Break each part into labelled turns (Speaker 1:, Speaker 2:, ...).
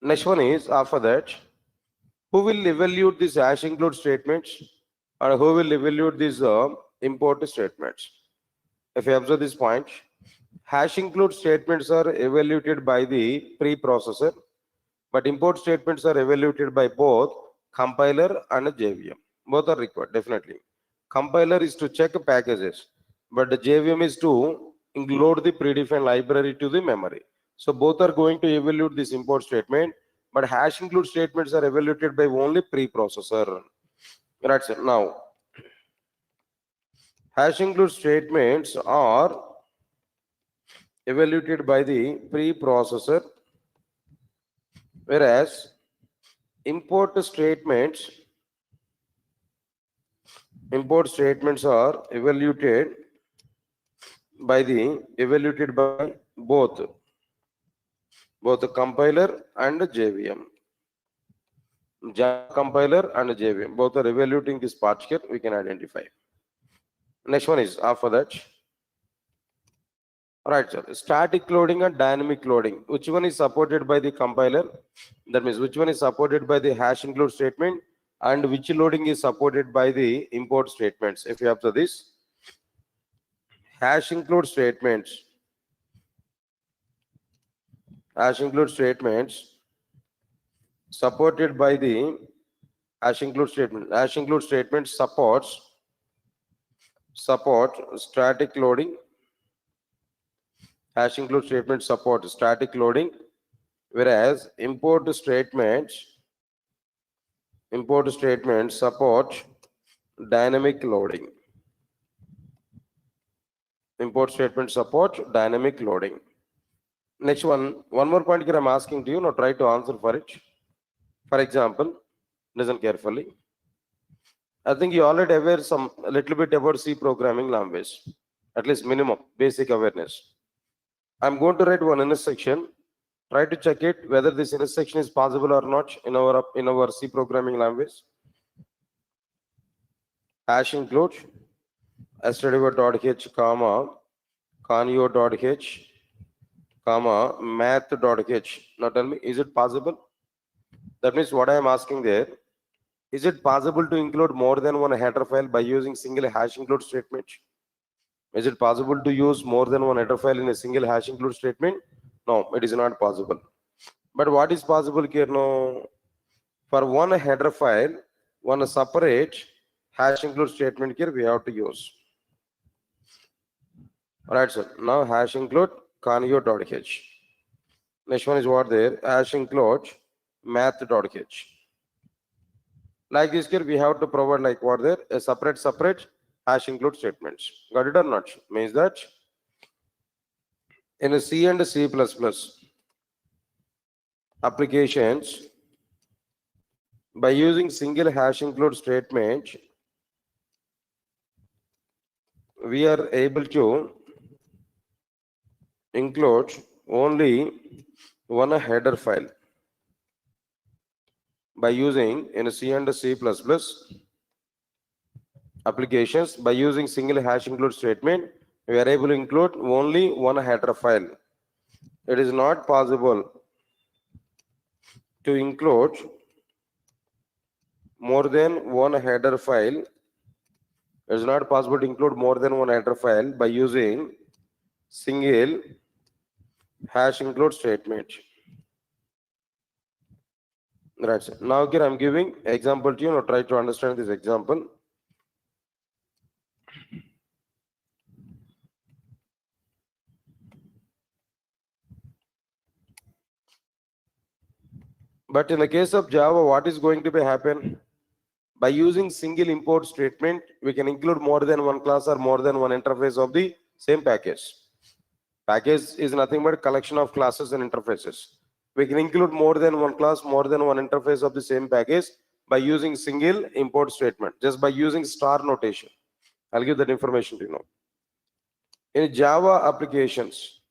Speaker 1: Next one is after that, who will evaluate these hash include statements or who will evaluate these import statements? If you observe this point, hash include statements are evaluated by the preprocessor, but import statements are evaluated by both compiler and JVM. Both are required, definitely. Compiler is to check packages, but the JVM is to include the predefined library to the memory. So both are going to evaluate this import statement, but hash include statements are evaluated by only preprocessor. That's it. Now, hash include statements are evaluated by the preprocessor, whereas import statements are evaluated by both the compiler and the JVM. Java compiler and JVM both are evaluating this part here. We can identify. Next one is after that. Right, sir. Static loading and dynamic loading. Which one is supported by the compiler? That means which one is supported by the hash include statement and which loading is supported by the import statements? If you observe this, hash include statements supported by the hash include statement. Hash include statement support static loading. Hash include statement support static loading, whereas import statements support dynamic loading. Import statement support dynamic loading. Next one more point here I'm asking to you. Now try to answer for it. For example, listen carefully. I think you already aware a little bit about C programming language, at least minimum basic awareness. I'm going to write one intersection. Try to check it whether this intersection is possible or not in our C programming language. Hash include stdio.h comma conio.h comma math.h. Now tell me, is it possible? That means what I am asking there, is it possible to include more than one header file by using single hash include statement? Is it possible to use more than one header file in a single hash include statement? No, it is not possible. But what is possible here now? For one header file, one separate hash include statement here we have to use. Alright, sir. Now hash include conio.h. Next one is what there? Hash include math.h. Like this here, we have to provide like what there? A separate hash include statements. Got it or not? Means that in a C and C++ applications, by using single hash include statement, we are able to include only one header file. By using in a C and C++ applications, by using single hash include statement, we are able to include only one header file. It is not possible to include more than one header file. It is not possible to include more than one header file by using single hash include statement. Right. Now here I am giving example to you. Now try to understand this example. But in the case of Java, what is going to be happen? By using single import statement, we can include more than one class or more than one interface of the same package. Package is nothing but a collection of classes and interfaces. We can include more than one class, more than one interface of the same package by using single import statement, just by using star notation. I'll give that information to you now. In Java applications,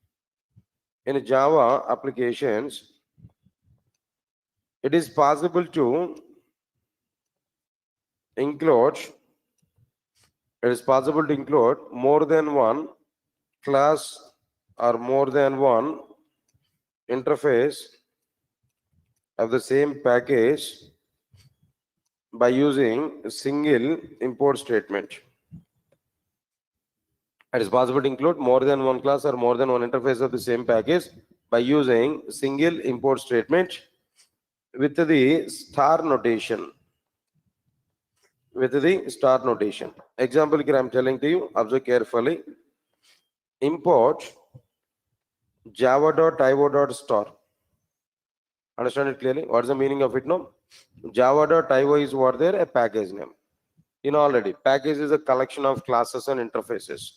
Speaker 1: it is possible to include more than one class or more than one interface of the same package by using a single import statement. It is possible to include more than one class or more than one interface of the same package by using single import statement with the star notation. Example here I am telling to you, observe carefully. Import java.io.star. Understand it clearly? What is the meaning of it now? Java.io is what there? A package name. You know already, package is a collection of classes and interfaces.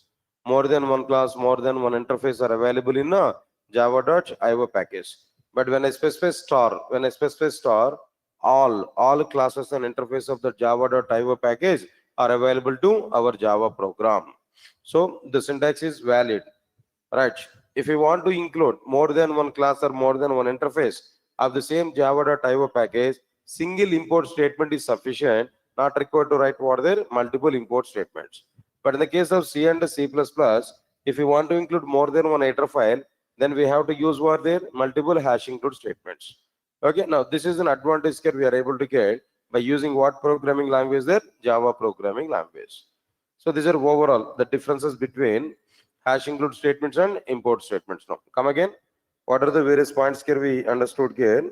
Speaker 1: More than one class, more than one interface are available in a java.io package. But when I specify star, all classes and interface of the java.io package are available to our Java program. So the syntax is valid, right? If you want to include more than one class or more than one interface of the same java.io package, single import statement is sufficient, not required to write what there multiple import statements. But in the case of C and C++, if you want to include more than one header file, then we have to use what there multiple hash include statements. Okay, now this is an advantage that we are able to get by using what programming language there? Java programming language. So these are overall the differences between hash include statements and import statements. Now come again. What are the various points here we understood here?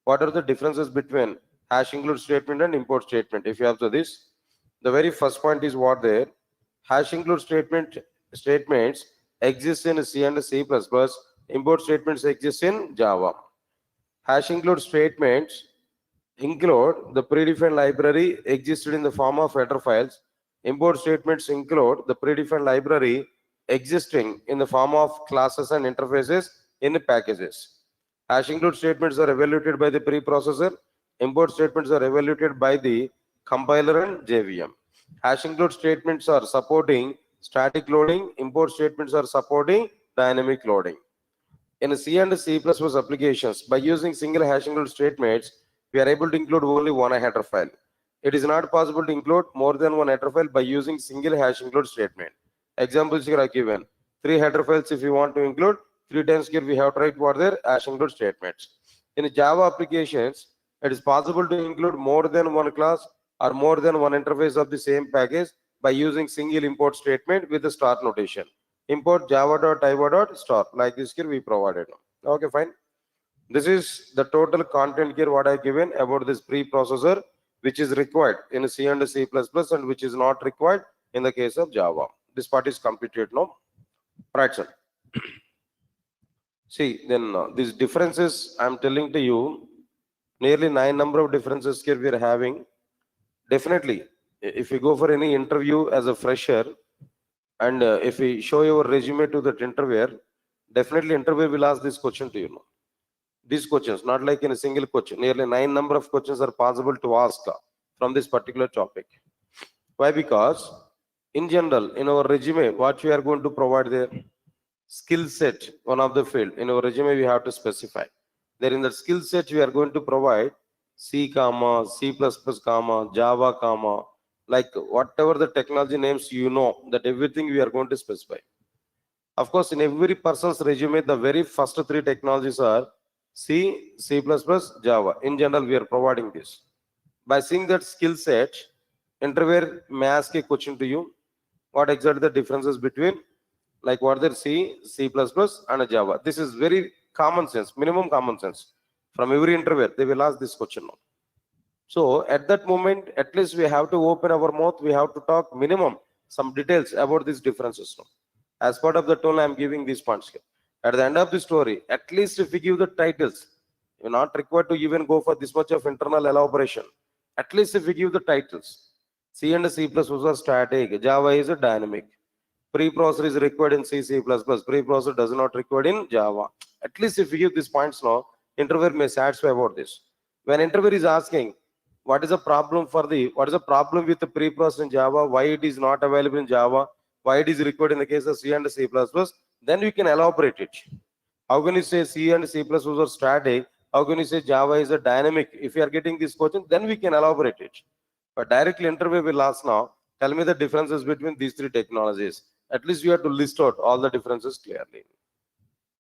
Speaker 1: What are the differences between hash include statement and import statement? If you observe this, the very first point is what there. Hash include statements exist in C and C++. Import statements exist in Java. Hash include statements include the predefined library existed in the form of header files. Import statements include the predefined library existing in the form of classes and interfaces in packages. Hash include statements are evaluated by the preprocessor. Import statements are evaluated by the compiler and JVM. Hash include statements are supporting static loading. Import statements are supporting dynamic loading. In C and C++ applications, by using single hash include statements, we are able to include only one header file. It is not possible to include more than one header file by using single hash include statement. Examples here are given. 3 header files if you want to include, 3 times here we have to write what their hash include statements. In Java applications, it is possible to include more than one class or more than one interface of the same package by using single import statement with the star notation. Import java.io.star, like this here we provided. Okay, fine. This is the total content here what I given about this preprocessor, which is required in C and C++ and which is not required in the case of Java. This part is completed now. Right, sir. See, then these differences I am telling to you, nearly 9 number of differences here we are having. Definitely, if you go for any interview as a fresher, and if we show your resume to that interviewer, definitely interviewer will ask this question to you. These questions, not like in a single question. Nearly 9 number of questions are possible to ask from this particular topic. Why? Because in general, in our resume, what we are going to provide there, skill set, one of the field. In our resume, we have to specify. There in the skill set, we are going to provide C, C++, Java, like whatever the technology names you know, that everything we are going to specify. Of course, in every person's resume, the very first 3 technologies are C, C++, Java. In general, we are providing this. By seeing that skill set, interviewer may ask a question to you. What exactly the differences between, like what there C, C++, and Java. This is very common sense, minimum common sense. From every interviewer, they will ask this question now. So at that moment, at least we have to open our mouth. We have to talk minimum some details about these differences now. As part of the tone, I am giving these points here. At the end of the story, at least if we give the titles, you're not required to even go for this much of internal elaboration. At least if we give the titles, C and C++ are static, Java is a dynamic. Preprocessor is required in C, C++. Preprocessor does not required in Java. At least if we give these points now, interviewer may satisfy about this. When interviewer is asking, what is the problem with the preprocessor in Java? Why it is not available in Java? Why it is required in the case of C and C++? Then we can elaborate it. How can you say C and C++ are static? How can you say Java is a dynamic? If you are getting this question, then we can elaborate it. But directly interview will ask now, tell me the differences between these 3 technologies. At least you have to list out all the differences clearly.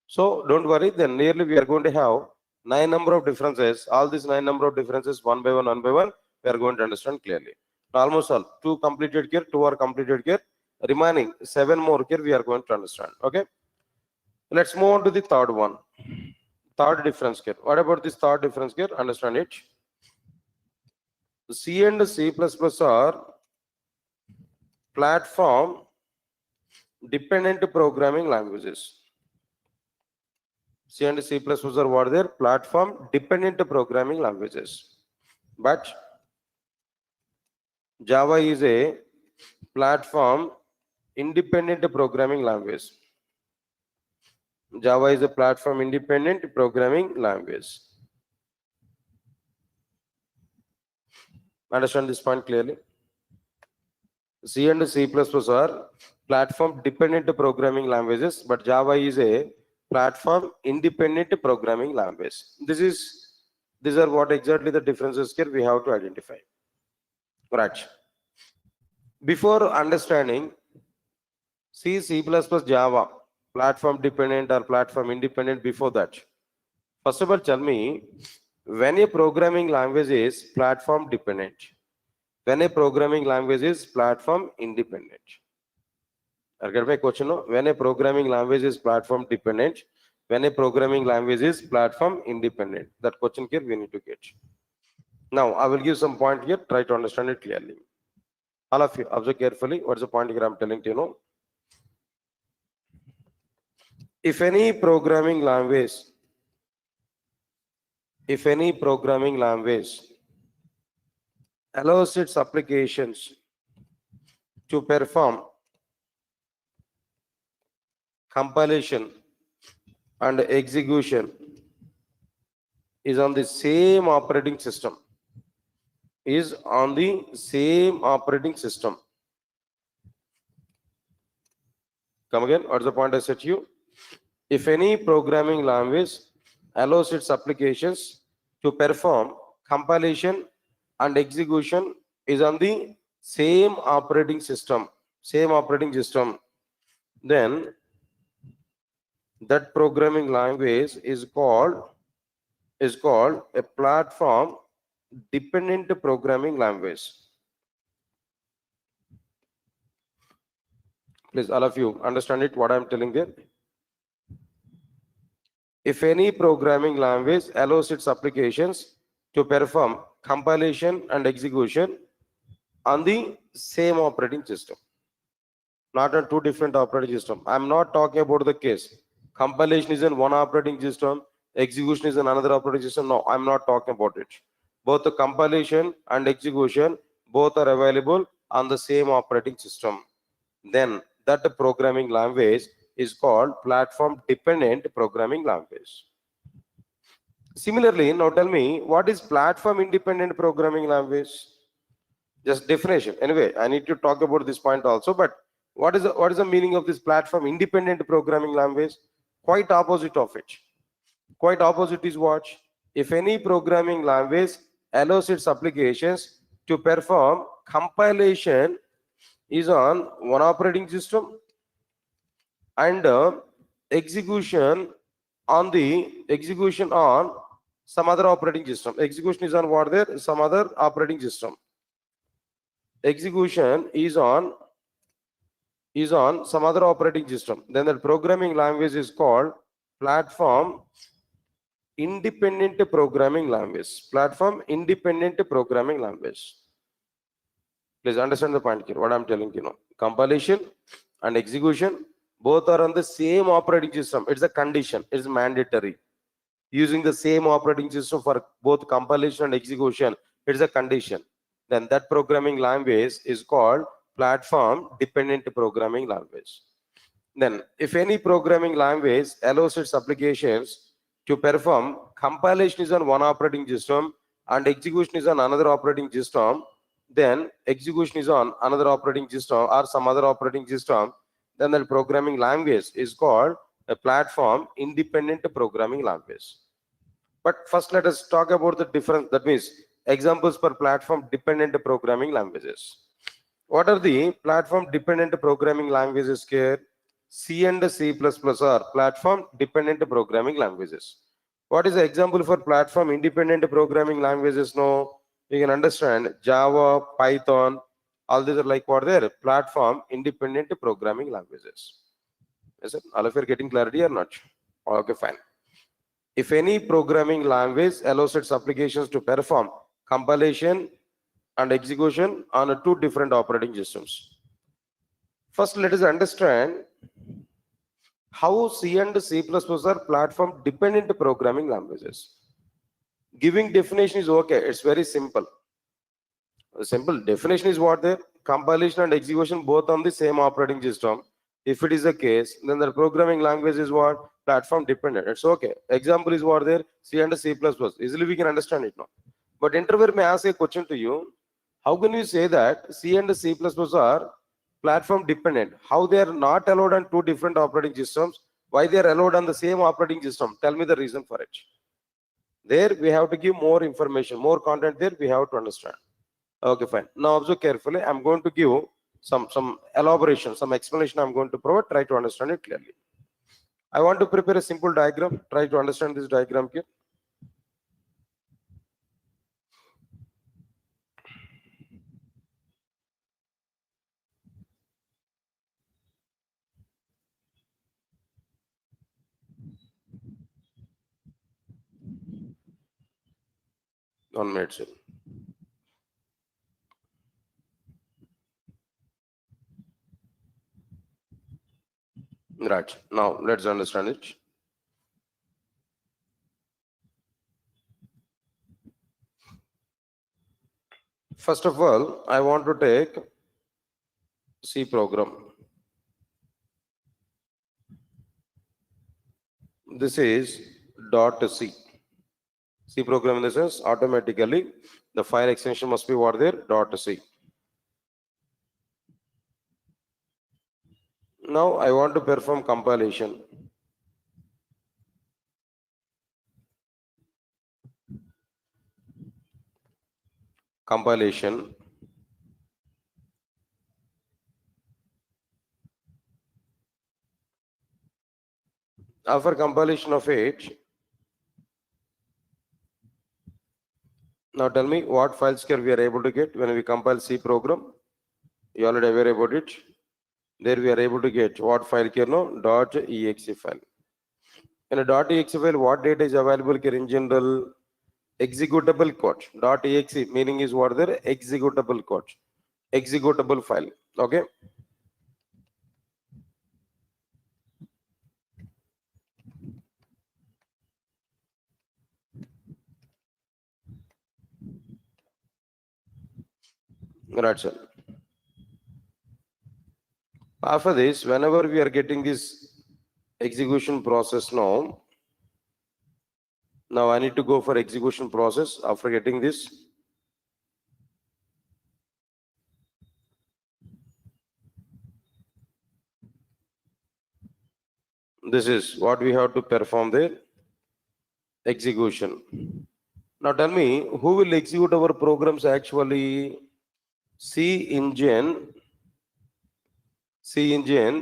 Speaker 1: So don't worry, then nearly we are going to have 9 number of differences. All these 9 number of differences, one by one, we are going to understand clearly. Almost all. 2 completed here, 2 are completed here. Remaining 7 more here we are going to understand. Okay. Let's move on to the third one. Third difference here. What about this third difference here? Understand it. C and C++ are platform dependent programming languages. C and C++ are what? They're platform dependent programming languages. But Java is a platform independent programming language. Java is a platform independent programming language. Understand this point clearly? C and C++ are platform dependent programming languages, but Java is a platform independent programming language. These are what exactly the differences here we have to identify. Right. Before understanding C, C++, Java, platform dependent or platform independent, before that, first of all, tell me when a programming language is platform dependent, when a programming language is platform independent. I get my question? No? When a programming language is platform dependent, when a programming language is platform independent. That question here we need to get. Now, I will give some point here, try to understand it clearly. All of you, observe carefully. What's the point here I'm telling to you? Know? If any programming language allows its applications to perform compilation and execution is on the same operating system. Come again, what's the point I said to you? If any programming language allows its applications to perform compilation and execution is on the same operating system, then that programming language is called a platform dependent programming language. Please, all of you understand it, what I'm telling there. If any programming language allows its applications to perform compilation and execution on the same operating system, not on two different operating systems. I'm not talking about the case. Compilation is in one operating system, execution is in another operating system. No, I'm not talking about it. Both the compilation and execution, both are available on the same operating system. Then that programming language is called platform dependent programming language. Similarly, now tell me, what is platform independent programming language? Just definition. Anyway, I need to talk about this point also, but what is the meaning of this platform independent programming language? Quite opposite of it. Quite opposite is what? If any programming language allows its applications to perform compilation is on one operating system and execution on some other operating system. Execution is on what there? Some other operating system. Execution is on some other operating system. Then the programming language is called platform independent programming language. Platform independent programming language. Please understand the point here. What I'm telling you, compilation and execution both are on the same operating system. It's a condition. It's mandatory. Using the same operating system for both compilation and execution, it's a condition. Then that programming language is called platform dependent programming language. Then if any programming language allows its applications to perform compilation is on one operating system and execution is on another operating system, then execution is on another operating system or some other operating system, then the programming language is called a platform independent programming language. But first let us talk about the difference, that means examples for platform dependent programming languages. What are the platform dependent programming languages here? C and C++ are platform dependent programming languages. What is the example for platform independent programming languages? No, you can understand Java, Python, all these are like what they're platform independent programming languages. Is it? All of you are getting clarity or not? Okay, fine. If any programming language allows its applications to perform compilation and execution on two different operating systems. First, let us understand how C and C++ are platform dependent programming languages. Giving definition is okay, it's very simple. The simple definition is what there? Compilation and execution both on the same operating system. If it is the case, then the programming language is what? Platform dependent. It's okay. Example is what there? C and C++. Easily we can understand it now. But interviewer may ask a question to you. How can you say that C and C++ are platform dependent? How they are not allowed on two different operating systems? Why they are allowed on the same operating system? Tell me the reason for it. There we have to give more information, more content there we have to understand. Okay, fine. Now observe carefully. I'm going to give some elaboration, some explanation I'm going to provide. Try to understand it clearly. I want to prepare a simple diagram. Try to understand this diagram here. One minute, sir. Right. Now let's understand it. First of all, I want to take C program. This is .c. C program in the sense automatically the file extension must be what there .c. Now I want to perform compilation. Compilation. After compilation of it, now tell me what files here we are able to get when we compile C program. You already aware about it. There we are able to get what file here no .exe file. In a .exe file, what data is available here in general? Executable code. .exe meaning is what there? Executable code. Executable file. Okay. Right, sir. After this, whenever we are getting this execution process now I need to go for execution process after getting this. This is what we have to perform the execution. Now tell me, who will execute our programs actually? C engine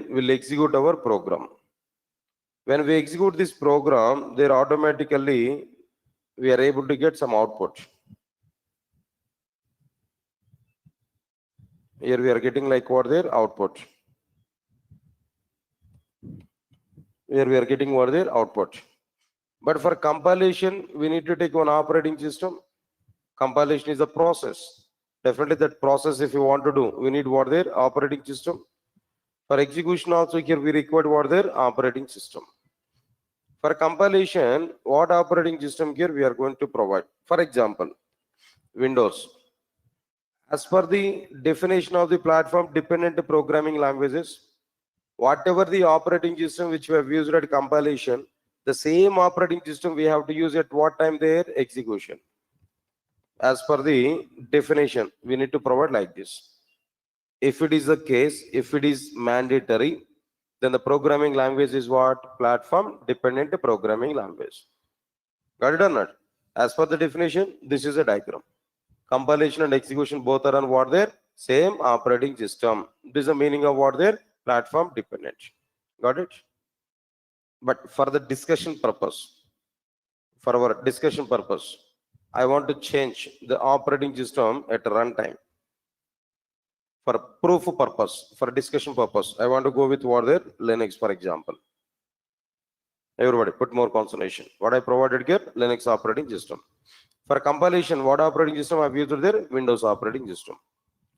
Speaker 1: will execute our program. When we execute this program, there automatically we are able to get some output. Here we are getting like what their output. Here we are getting what their output. But for compilation, we need to take one operating system. Compilation is a process. Definitely that process, if you want to do, we need what their operating system. For execution also here we require what their operating system. For compilation, what operating system here we are going to provide? For example, Windows. As per the definition of the platform dependent programming languages, whatever the operating system which we have used at compilation, the same operating system we have to use at what time their execution. As per the definition, we need to provide like this. If it is the case, if it is mandatory, then the programming language is what? Platform dependent programming language. Got it or not? As per the definition, this is a diagram. Compilation and execution both are on what their same operating system. This is the meaning of what their platform dependent. Got it? But for the discussion purpose, for our discussion purpose, I want to change the operating system at runtime. For proof purpose, for discussion purpose, I want to go with what there? Linux, for example. Everybody put more concentration. What I provided here? Linux operating system. For compilation, what operating system I've used there? Windows operating system.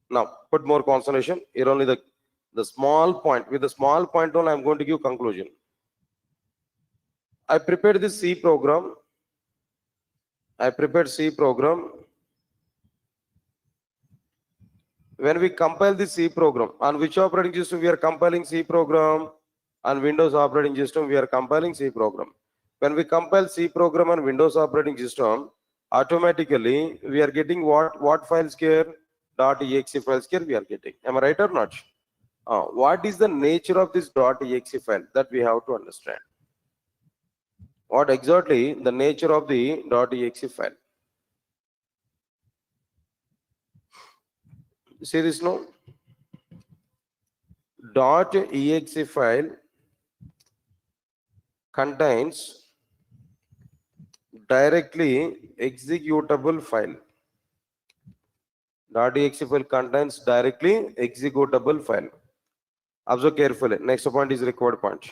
Speaker 1: Now, put more concentration. Here only the small point. With the small point only, I'm going to give conclusion. I prepared this C program. I prepared C program. When we compile the C program, on which operating system we are compiling C program? On Windows operating system, we are compiling C program. When we compile C program on Windows operating system, automatically we are getting what files here? .exe files here we are getting. Am I right or not? What is the nature of this .exe file? That we have to understand. What exactly the nature of the .exe file? See this now? .exe file contains directly executable file. .exe file contains directly executable file. Observe carefully. Next point is required point.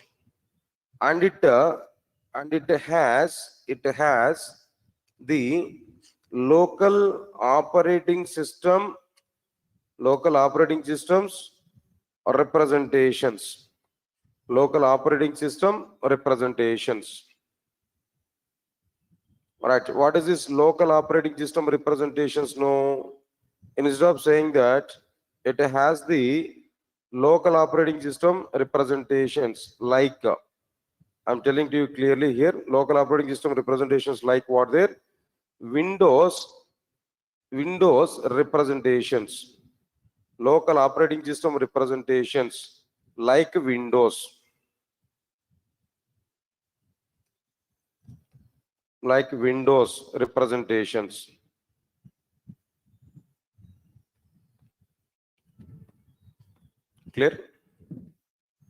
Speaker 1: And it has the local operating systems representations. Local operating system representations. Right. What is this local operating system representations? No. Instead of saying that it has the local operating system representations like, I'm telling to you clearly here, local operating system representations like what there? Windows representations. Local operating system representations like Windows. Like Windows representations. Clear?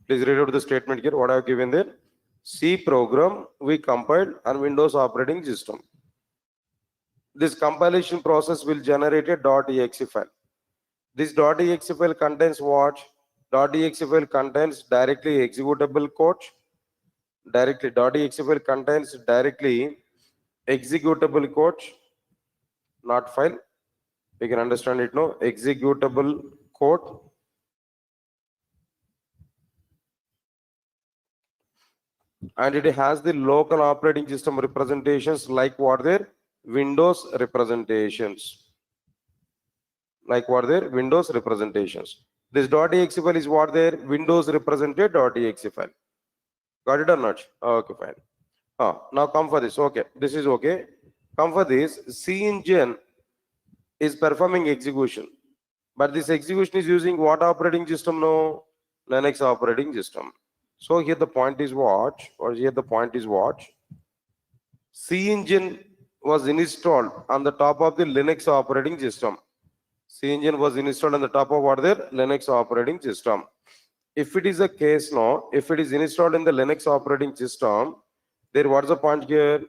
Speaker 1: Please read out the statement here. What I have given there? C program we compiled on Windows operating system. This compilation process will generate a .exe file. This .exe file contains what? .exe file contains directly executable code. .exe file contains directly executable code, not file. We can understand it now. Executable code. And it has the local operating system representations like what there? Windows representations. Like what there? Windows representations. This .exe file is what there? Windows represented .exe file. Got it or not? Okay, fine. Now come for this. Okay, this is okay. Come for this. C engine is performing execution, but this execution is using what operating system? No, Linux operating system. So here the point is what? Or here the point is what? C engine was installed on the top of the Linux operating system. C engine was installed on the top of what there? Linux operating system. If it is a case now, if it is installed in the Linux operating system, there what's the point here?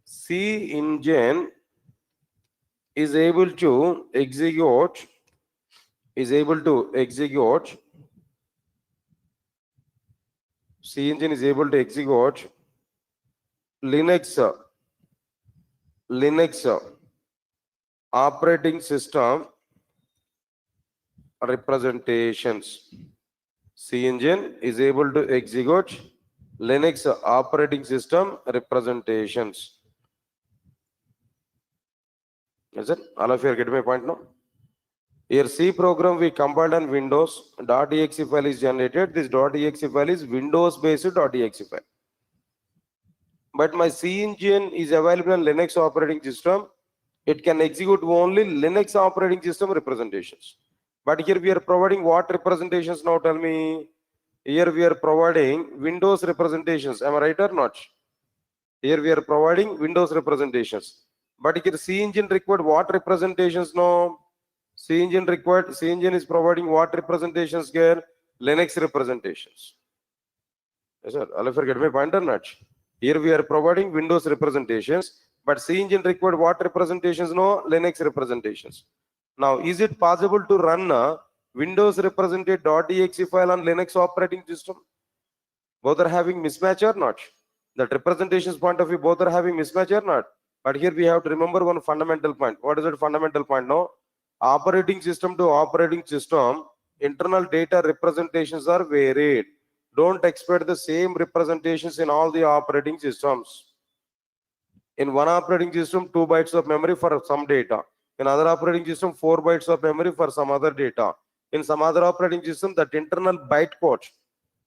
Speaker 1: C engine is able to execute C engine is able to execute Linux operating system representations. C engine is able to execute Linux operating system representations. Is it? All of you are getting my point now? Here C program we compiled on Windows. .exe file is generated. This .exe file is Windows based .exe file. But my C engine is available on Linux operating system. It can execute only Linux operating system representations. But here we are providing what representations now? Tell me. Here we are providing Windows representations. Am I right or not? Here we are providing Windows representations. But here C engine required what representations now? C engine is providing what representations here? Linux representations. Yes, sir. All of you get my point or not? Here we are providing Windows representations, but C engine required what representations? No, Linux representations. Now, is it possible to run a Windows represented .exe file on Linux operating system? Both are having mismatch or not? That representations point of view, both are having mismatch or not? But here we have to remember one fundamental point. What is that fundamental point? No, operating system to operating system, internal data representations are varied. Don't expect the same representations in all the operating systems. In one operating system, 2 bytes of memory for some data. In other operating system, 4 bytes of memory for some other data. In some other operating system, that internal bytecode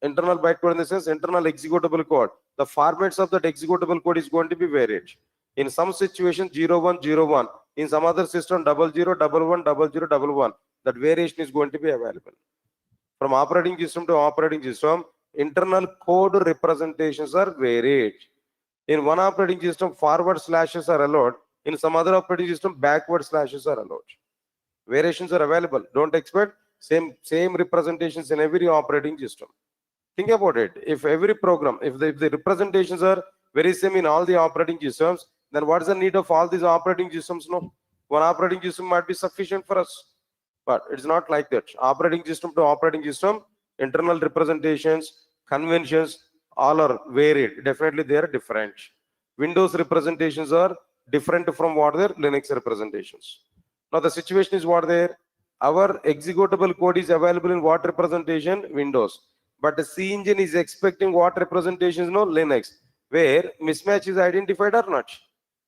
Speaker 1: in the sense internal executable code, the formats of that executable code is going to be varied. In some situation 0101, in some other system 00110011, that variation is going to be available. From operating system to operating system, internal code representations are varied. In one operating system, forward slashes are allowed. In some other operating system, backward slashes are allowed. Variations are available. Don't expect same representations in every operating system. Think about it. If every program, if the representations are very same in all the operating systems, then what is the need of all these operating systems? No, one operating system might be sufficient for us, but it's not like that. Operating system to operating system, internal representations, conventions, all are varied. Definitely they are different. Windows representations are different from what their Linux representations. Now the situation is what there. Our executable code is available in what representation? Windows. But the C engine is expecting what representations? No, Linux, where mismatch is identified or not.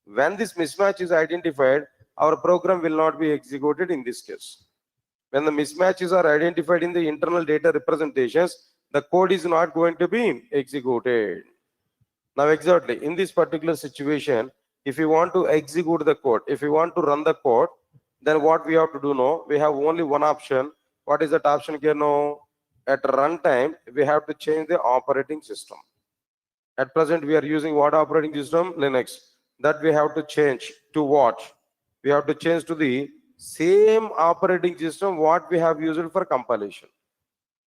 Speaker 1: When this mismatch is identified, our program will not be executed in this case. When the mismatches are identified in the internal data representations, the code is not going to be executed. Now, exactly in this particular situation, if you want to execute the code, if you want to run the code, then what we have to do now? We have only one option. What is that option here now? At runtime, we have to change the operating system. At present, we are using what operating system? Linux. That we have to change to what? We have to change to the same operating system what we have used for compilation.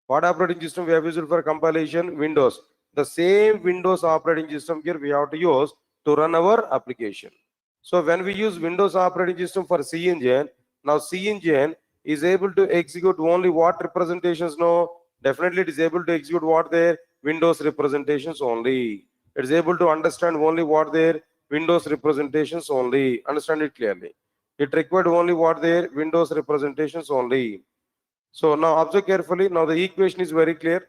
Speaker 1: What operating system we have used for compilation? Windows. The same Windows operating system here we have to use to run our application. So when we use Windows operating system for C engine, now C engine is able to execute only what representations? No, definitely it is able to execute what their Windows representations only. It is able to understand only what their Windows representations only. Understand it clearly. It required only what their Windows representations only. So now observe carefully. Now the equation is very clear.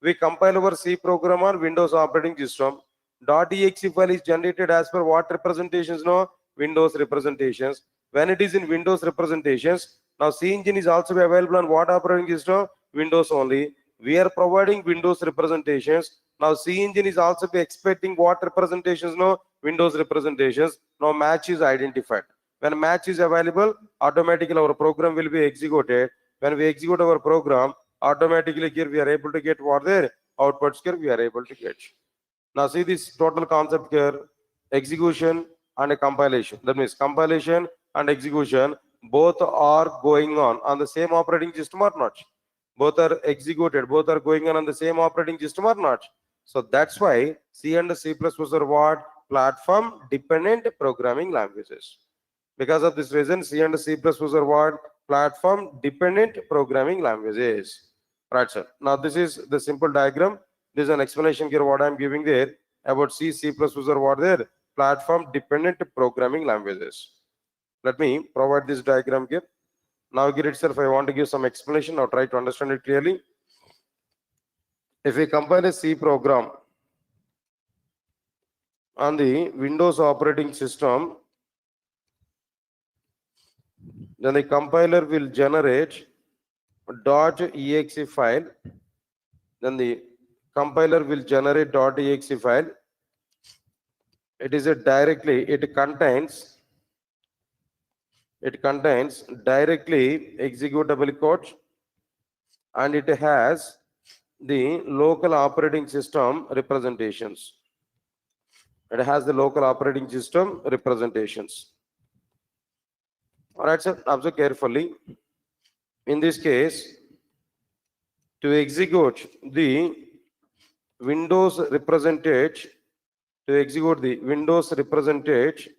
Speaker 1: We compile our C program on Windows operating system. .exe file is generated as per what representations? No, Windows representations. When it is in Windows representations, now C engine is also available on what operating system? Windows only. We are providing Windows representations. Now C engine is also be expecting what representations? No, Windows representations. Now match is identified. When match is available, automatically our program will be executed. When we execute our program, automatically here we are able to get what their outputs here we are able to get. Now see this total concept here, execution and a compilation. That means compilation and execution both are going on the same operating system or not? Both are executed, both are going on the same operating system or not? So that's why C and C++ are what? Platform dependent programming languages. Because of this reason, C and C++ are what? Platform dependent programming languages. Right, sir. Now this is the simple diagram. This is an explanation here what I'm giving there about C, C++ or what there platform dependent programming languages. Let me provide this diagram here. Now here itself I want to give some explanation. Now try to understand it clearly. If we compile a C program on the Windows operating system, then the compiler will generate .exe file. Then the compiler will generate .exe file. It is a directly, it contains directly executable code, and it has the local operating system representations. It has the local operating system representations. All right, sir, observe carefully. In this case, to execute the Windows represented to execute the Windows represented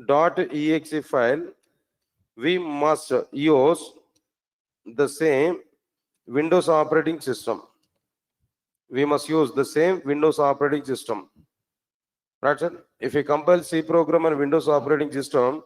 Speaker 1: .exe file, we must use the same Windows operating system. We must use the same Windows operating system. Right, sir? If you compile C program on Windows operating system,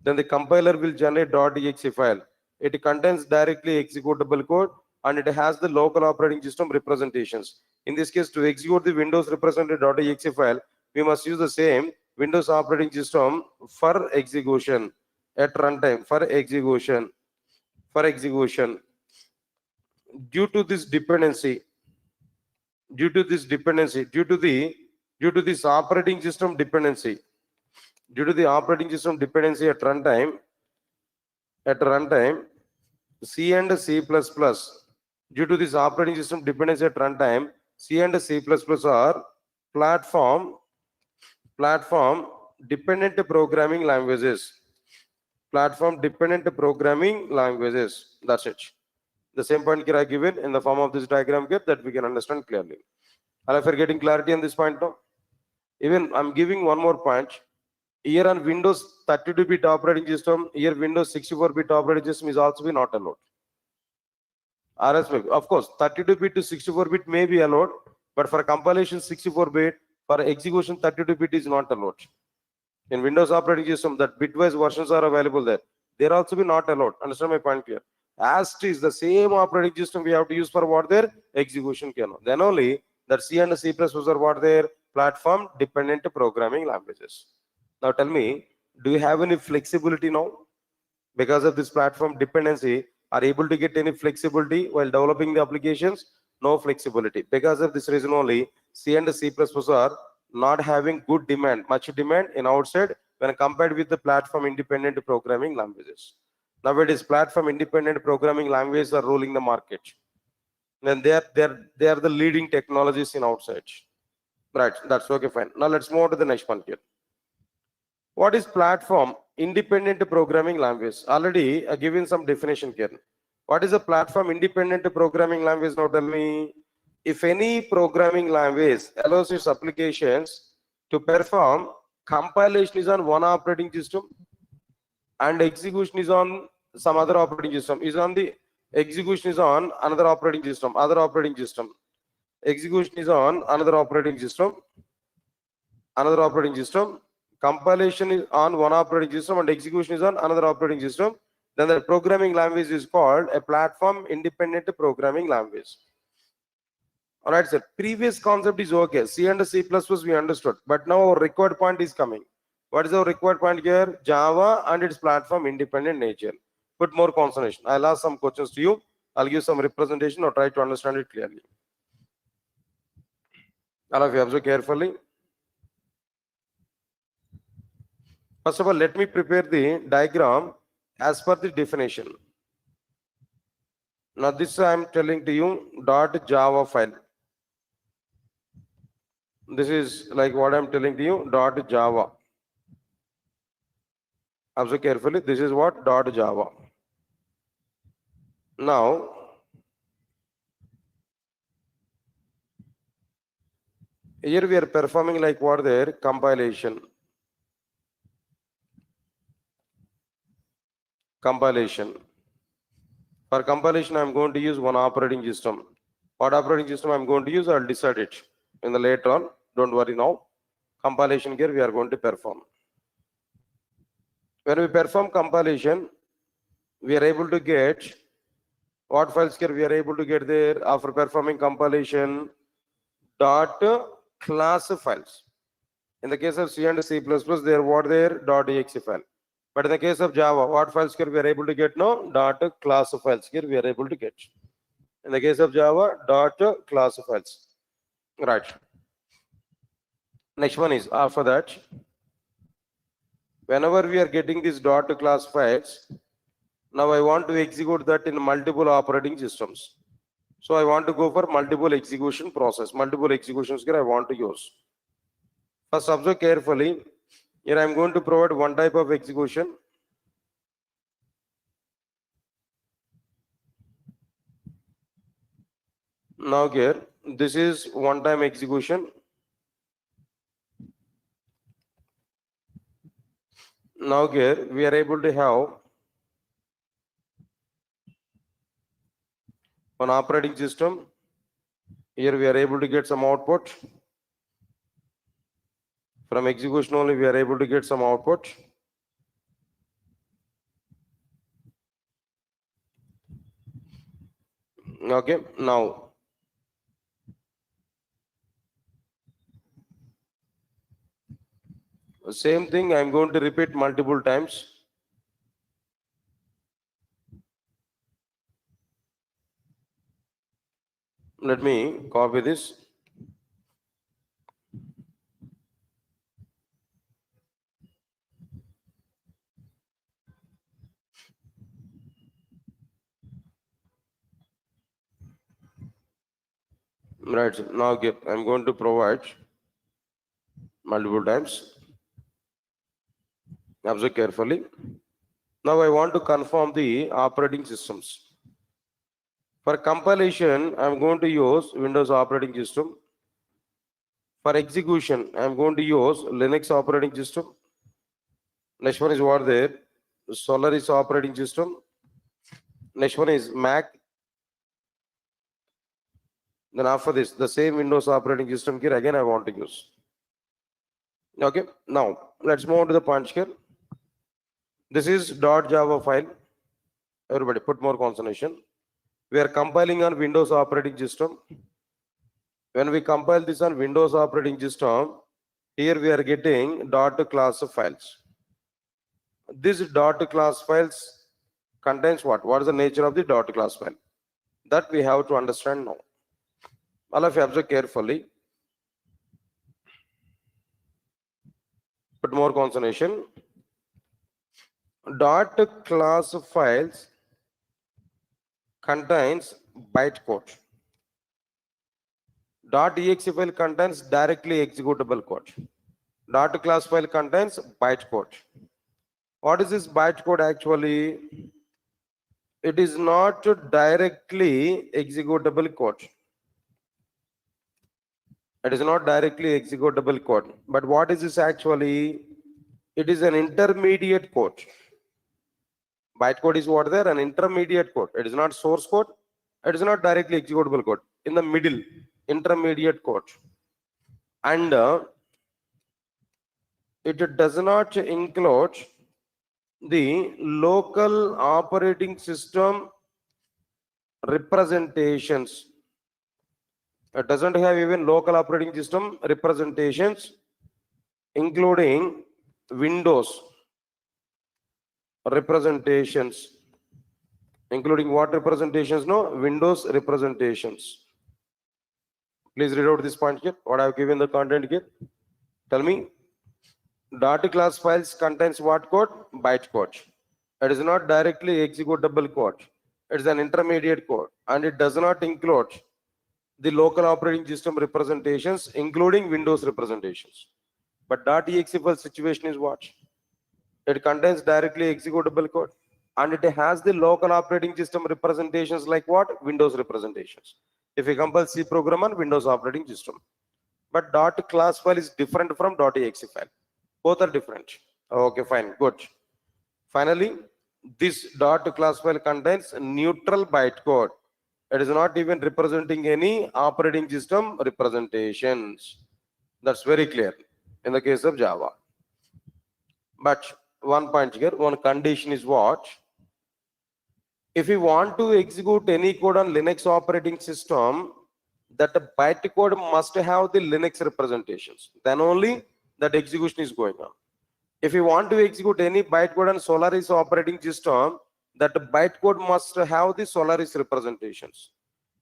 Speaker 1: then the compiler will generate .exe file. It contains directly executable code and it has the local operating system representations. In this case, to execute the Windows represented .exe file, we must use the same Windows operating system for execution at runtime for execution. Due to this dependency, due to this operating system dependency, due to the operating system dependency at runtime, C and C++, due to this operating system dependency at runtime, C and C++ are platform dependent programming languages. Platform dependent programming languages. That's it. The same point here I given in the form of this diagram here that we can understand clearly. Are you getting clarity on this point now? Even I'm giving one more point. Here on Windows 32-bit operating system, here Windows 64-bit operating system is also be not allowed. RS, of course, 32-bit to 64-bit may be allowed, but for compilation 64-bit, for execution 32-bit is not allowed. In Windows operating system, that bitwise versions are available there. They're also be not allowed. Understand my point here? As it is the same operating system we have to use for what their execution kernel. Then only that C and C++ are what their platform dependent programming languages. Now tell me, do you have any flexibility now? Because of this platform dependency, are able to get any flexibility while developing the applications? No flexibility. Because of this reason only, C and C++ are not having good demand, much demand in outside when compared with the platform independent programming languages. Nowadays, platform independent programming languages are ruling the market. Then they are the leading technologies in outside. Right, that's okay, fine. Now let's move on to the next one here. What is platform independent programming language? Already given some definition here. What is a platform independent programming language? Now tell me, if any programming language allows its applications to perform compilation is on one operating system and execution is on some other operating system, is on the execution is on another operating system, execution is on another operating system, compilation is on one operating system and execution is on another operating system, then the programming language is called a platform independent programming language. All right, sir. Previous concept is okay. C and C++ we understood, but now our required point is coming. What is our required point here? Java and its platform independent nature. Put more concentration. I'll ask some questions to you. I'll give some representation or try to understand it clearly. All of you observe carefully. First of all, let me prepare the diagram as per the definition. Now this I am telling to you .java file. This is like what I am telling to you .java. Observe carefully. This is what .java. Now here we are performing like what there compilation. For compilation, I'm going to use one operating system. What operating system I'm going to use, I'll decide it in the later on. Don't worry now. Compilation here we are going to perform. When we perform compilation, we are able to get what files here we are able to get there after performing compilation .class files. In the case of C and C++, they are what there .exe file. But in the case of Java, what files here we are able to get now? .class files here we are able to get. In the case of Java, .class files. Right. Next one is after that. Whenever we are getting these .class files, now I want to execute that in multiple operating systems. So I want to go for multiple execution process. Multiple executions here I want to use. First, observe carefully. Here I am going to provide one type of execution. Now here, this is one-time execution. Now here, we are able to have an operating system. Here we are able to get some output. From execution only, we are able to get some output. Okay, now same thing I'm going to repeat multiple times. Let me copy this. Right, now okay, I'm going to provide multiple times. Observe carefully. Now I want to confirm the operating systems. For compilation, I'm going to use Windows operating system. For execution, I'm going to use Linux operating system. Next one is what there? Solaris operating system. Next one is Mac. Then after this, the same Windows operating system here again I want to use. Okay, now let's move on to the punch here. This is .java file. Everybody put more concentration. We are compiling on Windows operating system. When we compile this on Windows operating system, here we are getting .class files. This .class files contains what? What is the nature of the .class file? That we have to understand now. All of you observe carefully. Put more concentration. .class files contains bytecode. .exe file contains directly executable code. .class file contains bytecode. What is this bytecode actually? It is not directly executable code. It is not directly executable code. But what is this actually? It is an intermediate code. Bytecode is what there? An intermediate code. It is not source code. It is not directly executable code. In the middle, intermediate code. And it does not include the local operating system representations. It doesn't have even local operating system representations, including Windows representations. Including what representations? No, Windows representations. Please read out this point here. What I have given the content here. Tell me. .class files contains what code? Bytecode. It is not directly executable code. It is an intermediate code, and it does not include the local operating system representations, including Windows representations. But .exe file situation is what? It contains directly executable code, and it has the local operating system representations like what? Windows representations. If you compile C program on Windows operating system. But .class file is different from .exe file. Both are different. Okay, fine, good. Finally, this .class file contains neutral bytecode. It is not even representing any operating system representations. That's very clear in the case of Java. But one point here, one condition is what? If you want to execute any code on Linux operating system, that the bytecode must have the Linux representations. Then only that execution is going on. If you want to execute any bytecode on Solaris operating system, that bytecode must have the Solaris representations.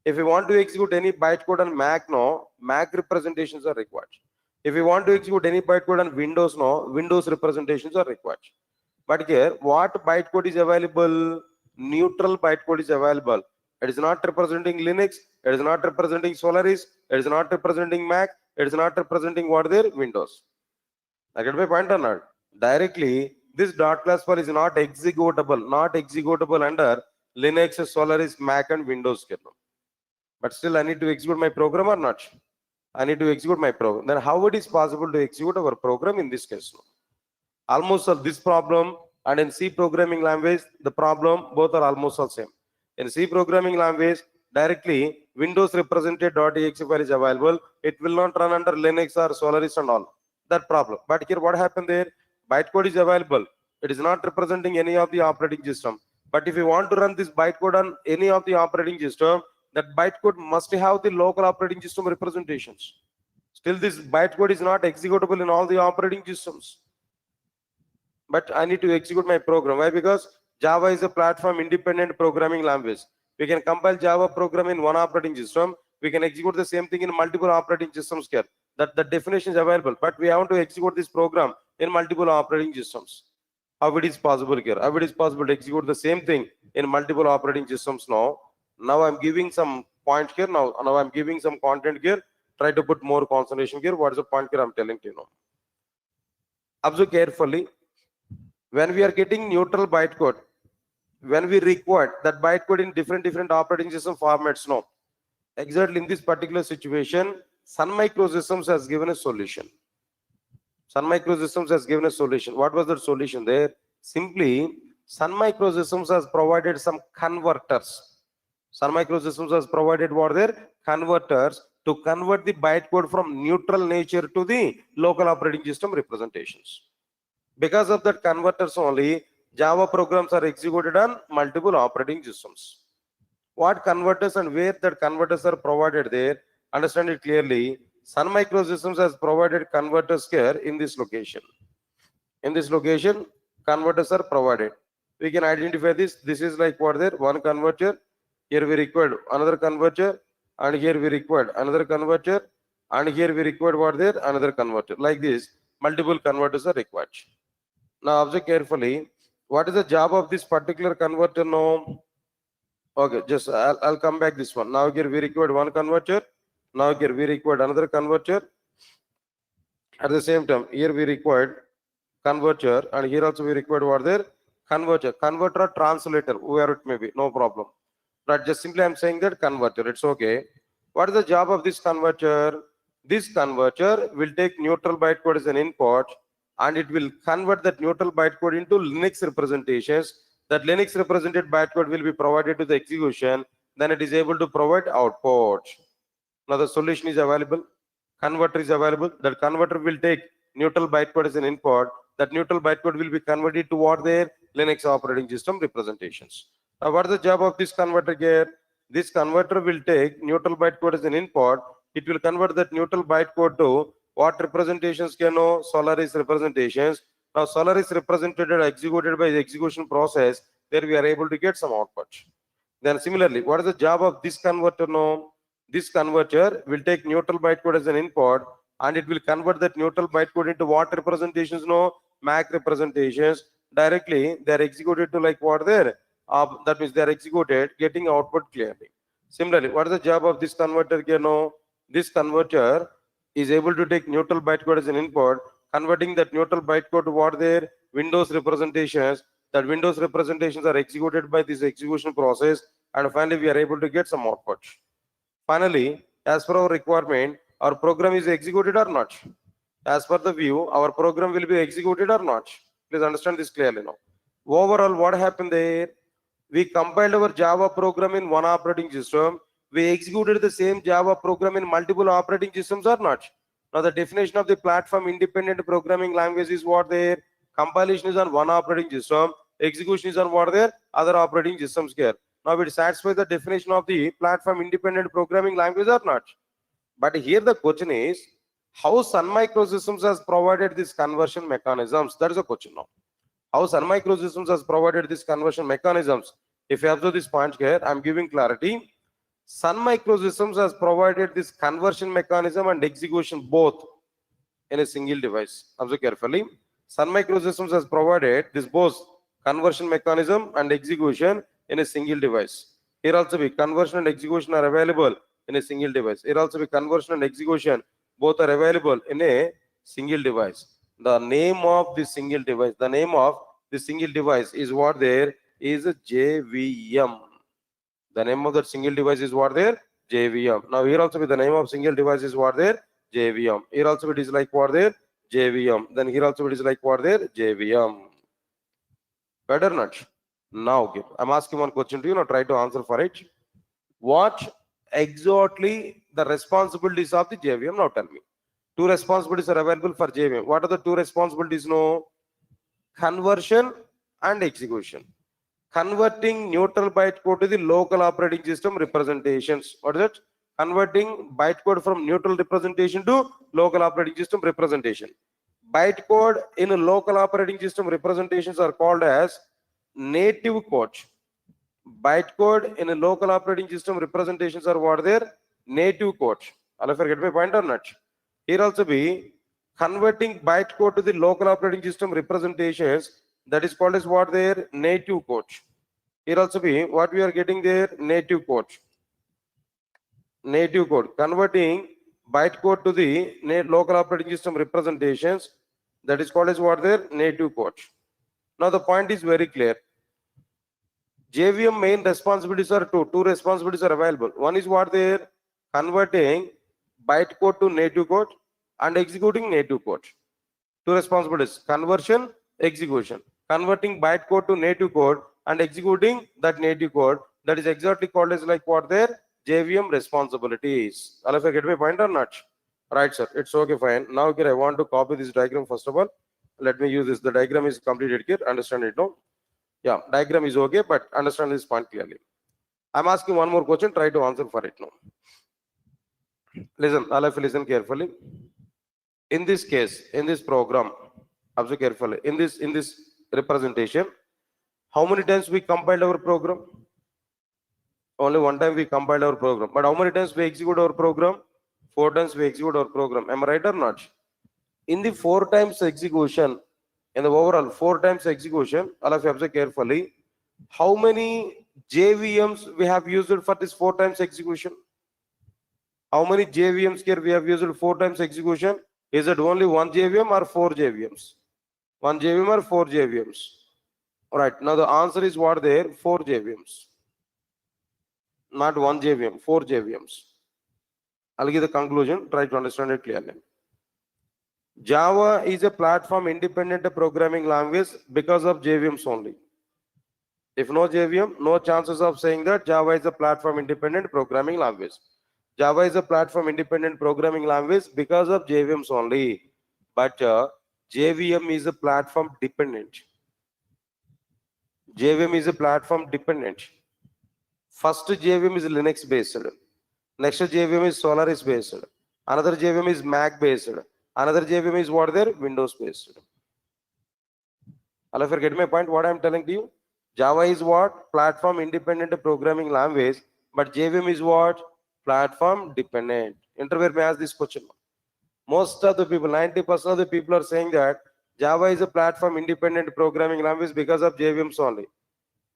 Speaker 1: If you want to execute any bytecode on Mac, no, Mac representations are required. If you want to execute any bytecode on Windows, no, Windows representations are required. But here, what bytecode is available? Neutral bytecode is available. It is not representing Linux. It is not representing Solaris. It is not representing Mac. It is not representing what there? Windows. I get my point or not? Directly, this .class file is not executable under Linux, Solaris, Mac, and Windows kernel. but still I need to execute my program or not? I need to execute my program. Then how it is possible to execute our program in this case? Almost this problem and in C programming language, the problem both are almost the same. In C programming language, directly Windows represented .exe file is available. It will not run under Linux or Solaris and all. That problem. But here what happened there? Bytecode is available. It is not representing any of the operating system. But if you want to run this bytecode on any of the operating system, that bytecode must have the local operating system representations. Still, this bytecode is not executable in all the operating systems. But I need to execute my program. Why? Because Java is a platform independent programming language. We can compile Java program in one operating system. We can execute the same thing in multiple operating systems here. That the definition is available, but we have to execute this program in multiple operating systems. How it is possible here? How it is possible to execute the same thing in multiple operating systems now? Now I'm giving some point here. Now I'm giving some content here. Try to put more concentration here. What is the point here I'm telling to you now? Observe carefully. When we are getting neutral bytecode, when we require that bytecode in different operating system formats, no. Exactly in this particular situation, Sun Microsystems has given a solution. Sun Microsystems has given a solution. What was the solution there? Simply, Sun Microsystems has provided some converters. Sun Microsystems has provided what there? Converters to convert the bytecode from neutral nature to the local operating system representations. Because of that converters only, Java programs are executed on multiple operating systems. What converters and where that converters are provided there, understand it clearly. Sun Microsystems has provided converters here in this location. In this location, converters are provided. We can identify this. This is like what there? One converter. Here we required another converter. And here we required another converter. And here we required what there? Another converter. Like this, multiple converters are required. Now observe carefully. What is the job of this particular converter now? Okay, just I'll come back this one. Now here we required one converter. Now here we required another converter. At the same time, here we required converter, and here also we required what there? Converter. Converter or translator, whoever it may be, no problem. But just simply I'm saying that converter, it's okay. What is the job of this converter? This converter will take neutral bytecode as an input, and it will convert that neutral bytecode into Linux representations. That Linux represented bytecode will be provided to the execution. Then it is able to provide output. Now the solution is available. Converter is available. That converter will take neutral bytecode as an input. That neutral bytecode will be converted to what their Linux operating system representations. Now what is the job of this converter here? This converter will take neutral bytecode as an input. It will convert that neutral bytecode to what representations can know? Solaris representations. Now Solaris represented and executed by the execution process. There we are able to get some output. Then similarly, what is the job of this converter now? This converter will take neutral bytecode as an input, and it will convert that neutral bytecode into what representations? No, MAC representations. Directly they are executed to like what there? That means they are executed getting output clearly. Similarly, what is the job of this converter here? No, this converter is able to take neutral bytecode as an input, converting that neutral bytecode to what their Windows representations. That Windows representations are executed by this execution process, and finally we are able to get some output. Finally, as per our requirement, our program is executed or not? As per the view, our program will be executed or not? Please understand this clearly now. Overall, what happened there? We compiled our Java program in one operating system. We executed the same Java program in multiple operating systems or not? Now the definition of the platform independent programming language is what there? Compilation is on one operating system, execution is on what there? Other operating systems here. Now it satisfies the definition of the platform independent programming language or not? But here the question is, how Sun Microsystems has provided these conversion mechanisms? That is the question now. How Sun Microsystems has provided these conversion mechanisms? If you observe this point here, I'm giving clarity. Sun Microsystems has provided this conversion mechanism and execution both in a single device. Observe carefully. Sun Microsystems has provided this both conversion mechanism and execution in a single device. Here also the conversion and execution are available in a single device. Here also the conversion and execution both are available in a single device. The name of this single device, the name of this single device is what there is a JVM. The name of that single device is what there? JVM. Now here also with the name of single device is what there? JVM. Here also it is like what there? JVM. Then here also it is like what there? JVM. Better not? Now okay. I'm asking one question to you. Now try to answer for it. What exactly the responsibilities of the JVM? Now tell me. Two responsibilities are available for JVM. What are the two responsibilities? No. Conversion and execution. Converting neutral bytecode to the local operating system representations. What is it? Converting bytecode from neutral representation to local operating system representation. Bytecode in a local operating system representations are called as native code. Bytecode in a local operating system representations are what there? Native code. I'll forget my point or not. Here also be converting bytecode to the local operating system representations, that is called as what there? Native code. Here also be what we are getting there? Native code. Native code. Converting bytecode to the local operating system representations, that is called as what there? Native code. Now the point is very clear. JVM main responsibilities are two. Two responsibilities are available. One is what there? Converting bytecode to native code and executing native code. Two responsibilities: conversion, execution. Converting bytecode to native code and executing that native code. That is exactly called as like what there? JVM responsibilities. All of you get my point or not? Right, sir. It's okay, fine. Now here I want to copy this diagram first of all. Let me use this. The diagram is completed here. Understand it now? Yeah, diagram is okay, but understand this point clearly. I'm asking one more question. Try to answer for it now. Listen, all of you listen carefully. In this case, in this program, observe carefully. In this representation, how many times we compiled our program? Only one time we compiled our program. But how many times we execute our program? 4 times we execute our program. Am I right or not? In the 4 times execution, in the overall 4 times execution, all of you observe carefully, how many JVMs we have used for this 4 times execution? How many JVMs here we have used 4 times execution? Is it only 1 JVM or 4 JVMs? 1 JVM or 4 JVMs? All right, now the answer is what there? 4 JVMs. Not 1 JVM, 4 JVMs. I'll give the conclusion, try to understand it clearly. Java is a platform independent programming language because of JVMs only. If no JVM, no chances of saying that Java is a platform independent programming language. Java is a platform independent programming language because of JVMs only. But JVM is a platform dependent. JVM is a platform dependent. First JVM is Linux based. Next JVM is Solaris based. Another JVM is Mac based. Another JVM is what there? Windows based. All of you get my point? What I'm telling to you? Java is what? Platform independent programming language. But JVM is what? Platform dependent. Interviewer may ask this question. Most of the people, 90% of the people are saying that Java is a platform independent programming language because of JVMs only.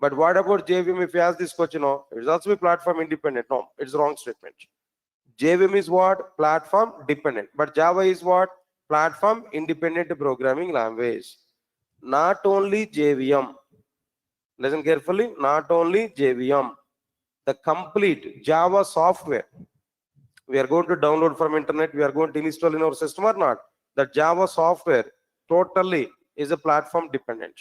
Speaker 1: But what about JVM? If you ask this question, no, it's also a platform independent. No, it's wrong statement. JVM is what? Platform dependent. But Java is what? Platform independent programming language. Not only JVM. Listen carefully. Not only JVM. The complete Java software we are going to download from internet, we are going to install in our system or not. The Java software totally is a platform dependent.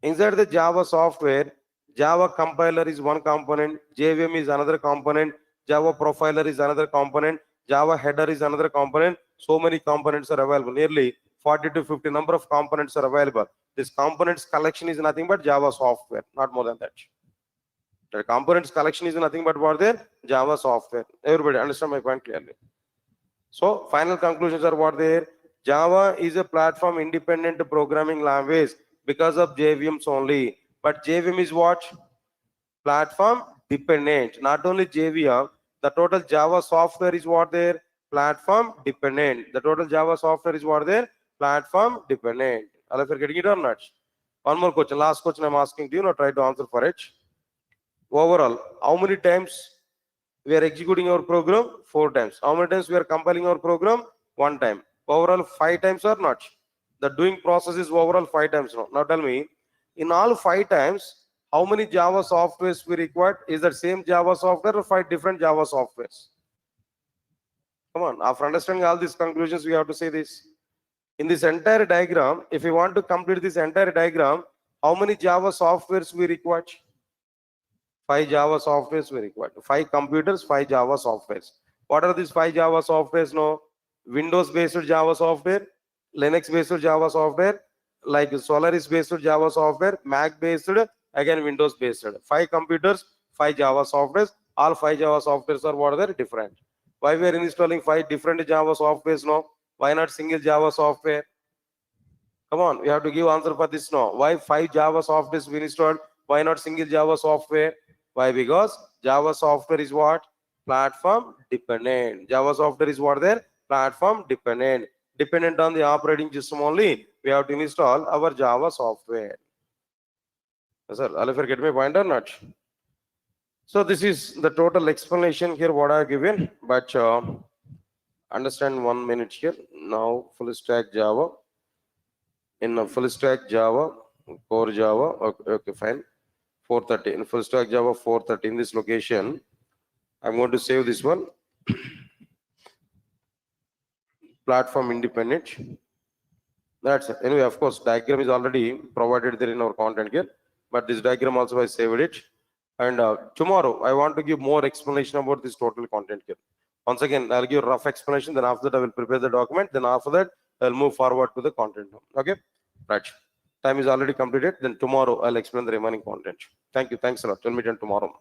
Speaker 1: Inside the Java software, Java compiler is one component, JVM is another component, Java profiler is another component, Java header is another component. So many components are available. Nearly 40 to 50 number of components are available. This components collection is nothing but Java software, not more than that. The components collection is nothing but what there? Java software. Everybody understand my point clearly. So final conclusions are what there? Java is a platform independent programming language because of JVMs only. But JVM is what? Platform dependent. Not only JVM, the total Java software is what there? Platform dependent. The total Java software is what there? Platform dependent. All of you are getting it or not? One more question. Last question I'm asking to you. Now try to answer for it. Overall, how many times we are executing our program? 4 times. How many times we are compiling our program? 1 time. Overall 5 times or not? The doing process is overall 5 times now. Now tell me, in all 5 times, how many Java softwares we required? Is that same Java software or 5 different Java softwares? Come on, after understanding all these conclusions, we have to say this. In this entire diagram, if you want to complete this entire diagram, how many Java softwares we required? 5 Java softwares we required. 5 computers, 5 Java softwares. What are these 5 Java softwares now? Windows based Java software, Linux based Java software, like Solaris based Java software, Mac based, again Windows based. 5 computers, 5 Java softwares. All 5 Java softwares are what are different. Why we are installing 5 different Java softwares now? Why not single Java software? Come on, we have to give answer for this now. Why 5 Java softwares we installed? Why not single Java software? Why? Because Java software is what? Platform dependent. Java software is what there? Platform dependent. Dependent on the operating system only. We have to install our Java software. Yes, sir. All of you get my point or not? So this is the total explanation here what I have given. But understand 1 minute here. Now full stack Java. In a full stack Java, core Java. Okay, fine. 430 in full stack Java 430 in this location. I'm going to save this one. Platform independent. That's it. Anyway, of course, diagram is already provided there in our content here, but this diagram also I saved it. And tomorrow I want to give more explanation about this total content here. Once again, I'll give a rough explanation. Then after that, I will prepare the document. Then after that, I'll move forward to the content. Okay, right. Time is already completed. Then tomorrow I'll explain the remaining content. Thank you. Thanks a lot. Till meet you tomorrow.